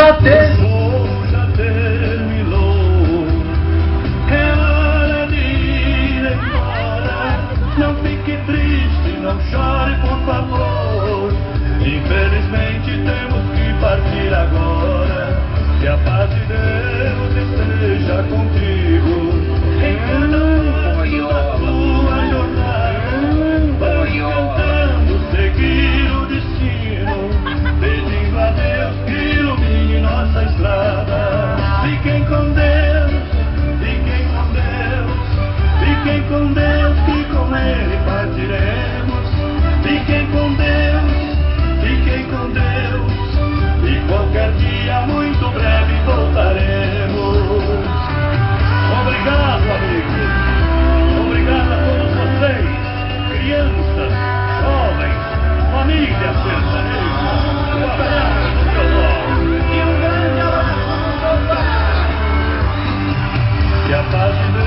já terminou. É hora de ir embora. Não fique triste, não chore, por favor. Infelizmente temos que partir agora. Que a paz de Deus esteja contigo. Enquanto a tua jornada, vai cantando, seguir o destino, pedindo a Deus que ilumine nossa estrada. Fiquem com Deus, fiquem com Deus, fiquem com Deus, que com Ele partiremos. Fiquem com Deus, fiquem com Deus, e qualquer dia muito breve voltaremos. Obrigado, amigos. Obrigado a todos vocês, crianças, jovens, família sertaneja. Um abraço do violão e um grande abraço do seu pai. Que a paz de Deus